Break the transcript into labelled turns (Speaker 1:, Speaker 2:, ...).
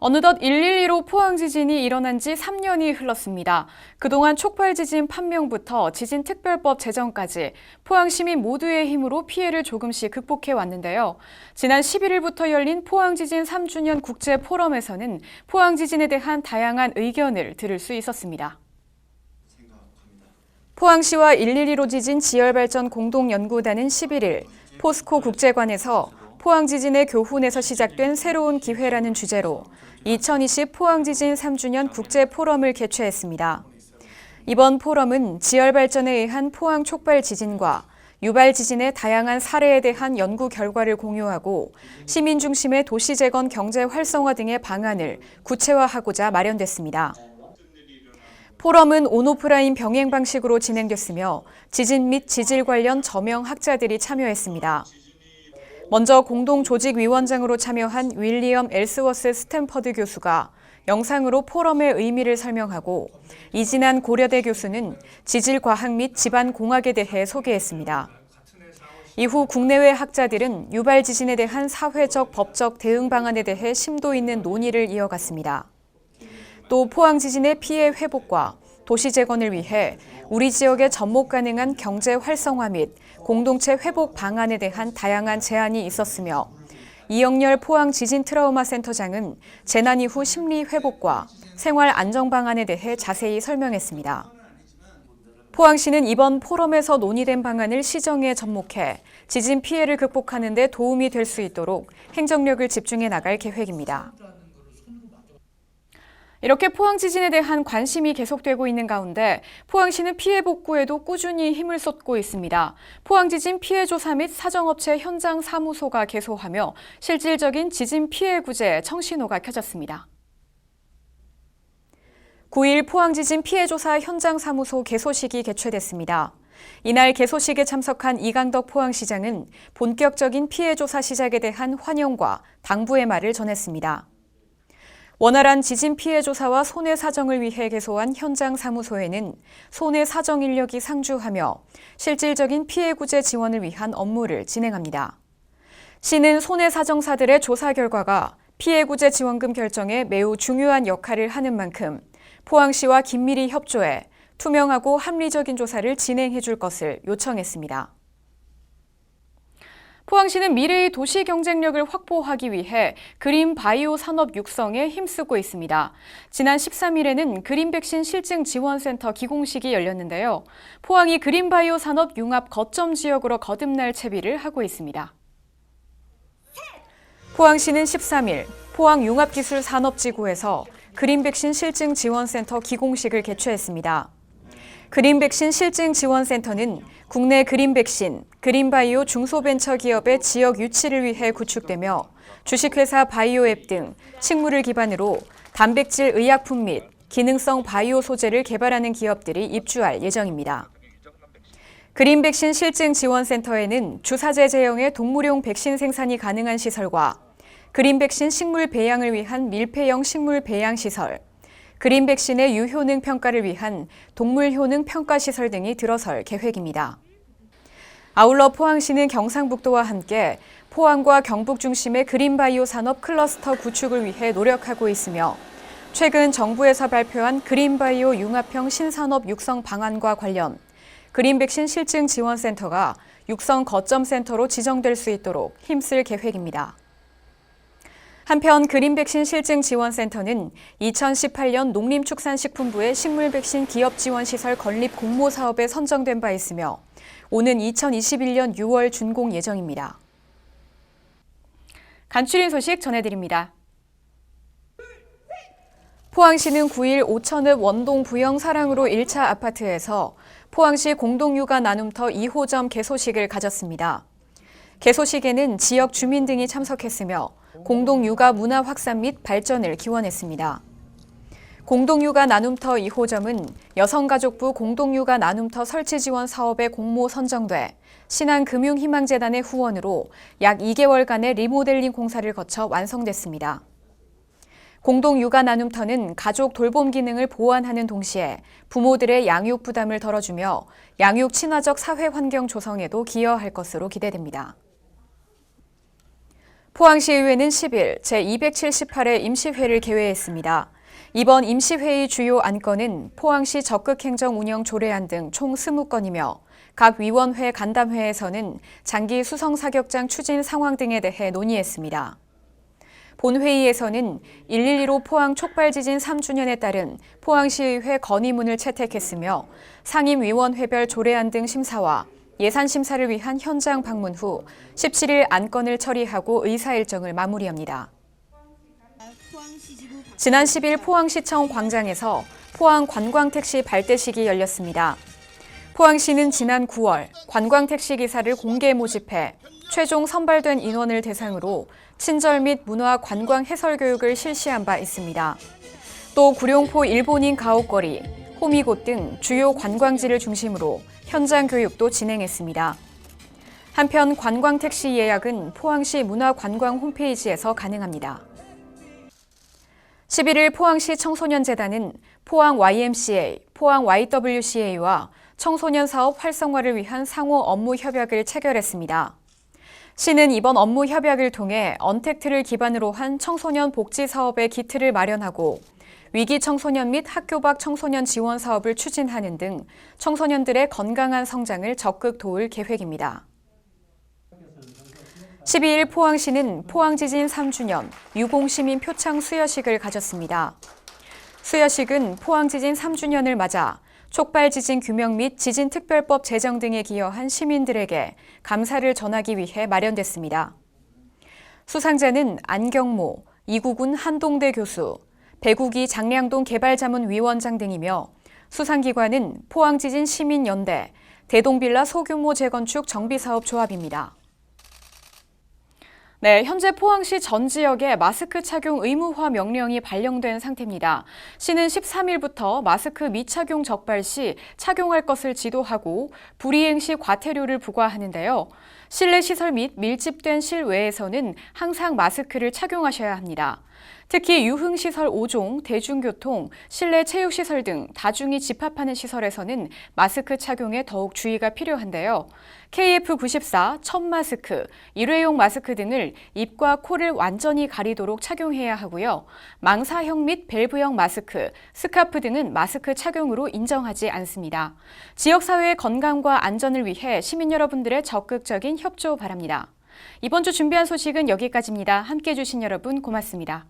Speaker 1: 어느덧 112로 포항 지진이 일어난 지 3년이 흘렀습니다. 그동안 촉발 지진 판명부터 지진 특별법 제정까지 포항 시민 모두의 힘으로 피해를 조금씩 극복해 왔는데요. 지난 11일부터 열린 포항 지진 3주년 국제 포럼에서는 포항 지진에 대한 다양한 의견을 들을 수 있었습니다. 포항시와 112로 지진 지열발전 공동연구단은 11일 포스코 국제관에서 포항 지진의 교훈에서 시작된 새로운 기회라는 주제로 2020 포항 지진 3주년 국제 포럼을 개최했습니다. 이번 포럼은 지열 발전에 의한 포항 촉발 지진과 유발 지진의 다양한 사례에 대한 연구 결과를 공유하고 시민 중심의 도시 재건 경제 활성화 등의 방안을 구체화하고자 마련됐습니다. 포럼은 온오프라인 병행 방식으로 진행됐으며 지진 및 지질 관련 저명 학자들이 참여했습니다. 먼저 공동조직위원장으로 참여한 윌리엄 엘스워스 스탠퍼드 교수가 영상으로 포럼의 의미를 설명하고 이진한 고려대 교수는 지질과학 및 집안공학에 대해 소개했습니다. 이후 국내외 학자들은 유발 지진에 대한 사회적 법적 대응 방안에 대해 심도 있는 논의를 이어갔습니다. 또 포항 지진의 피해 회복과 도시 재건을 위해 우리 지역의 접목 가능한 경제 활성화 및 공동체 회복 방안에 대한 다양한 제안이 있었으며 이영렬 포항 지진 트라우마 센터장은 재난 이후 심리 회복과 생활 안정 방안에 대해 자세히 설명했습니다. 포항시는 이번 포럼에서 논의된 방안을 시정에 접목해 지진 피해를 극복하는 데 도움이 될 수 있도록 행정력을 집중해 나갈 계획입니다. 이렇게 포항 지진에 대한 관심이 계속되고 있는 가운데 포항시는 피해 복구에도 꾸준히 힘을 쏟고 있습니다. 포항 지진 피해 조사 및 사정업체 현장 사무소가 개소하며 실질적인 지진 피해 구제 청신호가 켜졌습니다. 9일 포항 지진 피해 조사 현장 사무소 개소식이 개최됐습니다. 이날 개소식에 참석한 이강덕 포항시장은 본격적인 피해 조사 시작에 대한 환영과 당부의 말을 전했습니다. 원활한 지진 피해 조사와 손해 사정을 위해 개소한 현장 사무소에는 손해 사정 인력이 상주하며 실질적인 피해 구제 지원을 위한 업무를 진행합니다. 시는 손해 사정사들의 조사 결과가 피해 구제 지원금 결정에 매우 중요한 역할을 하는 만큼 포항시와 긴밀히 협조해 투명하고 합리적인 조사를 진행해 줄 것을 요청했습니다. 포항시는 미래의 도시 경쟁력을 확보하기 위해 그린 바이오 산업 육성에 힘쓰고 있습니다. 지난 13일에는 그린 백신 실증 지원센터 기공식이 열렸는데요. 포항이 그린 바이오 산업 융합 거점 지역으로 거듭날 채비를 하고 있습니다. 포항시는 13일 포항 융합기술산업지구에서 그린 백신 실증 지원센터 기공식을 개최했습니다. 그린 백신 실증 지원센터는 국내 그린 백신, 그린바이오 중소벤처기업의 지역 유치를 위해 구축되며 주식회사 바이오앱 등 식물을 기반으로 단백질 의약품 및 기능성 바이오 소재를 개발하는 기업들이 입주할 예정입니다. 그린 백신 실증 지원센터에는 주사제 제형의 동물용 백신 생산이 가능한 시설과 그린 백신 식물 배양을 위한 밀폐형 식물 배양 시설, 그린 백신의 유효능 평가를 위한 동물 효능 평가 시설 등이 들어설 계획입니다. 아울러 포항시는 경상북도와 함께 포항과 경북 중심의 그린바이오 산업 클러스터 구축을 위해 노력하고 있으며 최근 정부에서 발표한 그린바이오 융합형 신산업 육성 방안과 관련 그린 백신 실증 지원센터가 육성 거점 센터로 지정될 수 있도록 힘쓸 계획입니다. 한편 그린 백신 실증 지원센터는 2018년 농림축산식품부의 식물 백신 기업 지원 시설 건립 공모 사업에 선정된 바 있으며 오는 2021년 6월 준공 예정입니다. 간추린 소식 전해드립니다. 포항시는 9일 오천읍 원동 부영 사랑으로 1차 아파트에서 포항시 공동육아 나눔터 2호점 개소식을 가졌습니다. 개소식에는 지역 주민 등이 참석했으며 공동육아 문화 확산 및 발전을 기원했습니다. 공동육아 나눔터 2호점은 여성가족부 공동육아 나눔터 설치 지원 사업에 공모 선정돼 신한금융희망재단의 후원으로 약 2개월간의 리모델링 공사를 거쳐 완성됐습니다. 공동육아 나눔터는 가족 돌봄 기능을 보완하는 동시에 부모들의 양육 부담을 덜어주며 양육 친화적 사회 환경 조성에도 기여할 것으로 기대됩니다. 포항시의회는 10일 제278회 임시회를 개회했습니다. 이번 임시회의 주요 안건은 포항시 적극행정 운영 조례안 등 총 20건이며 각 위원회 간담회에서는 장기 수성 사격장 추진 상황 등에 대해 논의했습니다. 본회의에서는 1.1.15 포항 촉발지진 3주년에 따른 포항시의회 건의문을 채택했으며 상임위원회별 조례안 등 심사와 예산 심사를 위한 현장 방문 후 17일 안건을 처리하고 의사일정을 마무리합니다. 지난 10일 포항시청 광장에서 포항 관광택시 발대식이 열렸습니다. 포항시는 지난 9월 관광택시 기사를 공개 모집해 최종 선발된 인원을 대상으로 친절 및 문화 관광 해설 교육을 실시한 바 있습니다. 또 구룡포 일본인 가옥거리, 호미곶 등 주요 관광지를 중심으로 현장 교육도 진행했습니다. 한편 관광택시 예약은 포항시 문화관광 홈페이지에서 가능합니다. 11일 포항시 청소년재단은 포항 YMCA, 포항 YWCA와 청소년 사업 활성화를 위한 상호 업무 협약을 체결했습니다. 시는 이번 업무 협약을 통해 언택트를 기반으로 한 청소년 복지 사업의 기틀을 마련하고 위기 청소년 및 학교 밖 청소년 지원 사업을 추진하는 등 청소년들의 건강한 성장을 적극 도울 계획입니다. 12일 포항시는 포항지진 3주년 유공시민 표창 수여식을 가졌습니다. 수여식은 포항지진 3주년을 맞아 촉발지진 규명 및 지진특별법 제정 등에 기여한 시민들에게 감사를 전하기 위해 마련됐습니다. 수상자는 안경모, 이구군 한동대 교수, 배국이 장량동 개발자문위원장 등이며 수상기관은 포항지진 시민연대, 대동빌라 소규모 재건축 정비사업조합입니다. 네, 현재 포항시 전 지역에 마스크 착용 의무화 명령이 발령된 상태입니다. 시는 13일부터 마스크 미착용 적발 시 착용할 것을 지도하고 불이행 시 과태료를 부과하는데요. 실내 시설 및 밀집된 실외에서는 항상 마스크를 착용하셔야 합니다. 특히 유흥시설 5종, 대중교통, 실내 체육시설 등 다중이 집합하는 시설에서는 마스크 착용에 더욱 주의가 필요한데요. KF94, 첩마스크, 일회용 마스크 등을 입과 코를 완전히 가리도록 착용해야 하고요. 망사형 및 밸브형 마스크, 스카프 등은 마스크 착용으로 인정하지 않습니다. 지역사회의 건강과 안전을 위해 시민 여러분들의 적극적인 협조 바랍니다. 이번 주 준비한 소식은 여기까지입니다. 함께해 주신 여러분 고맙습니다.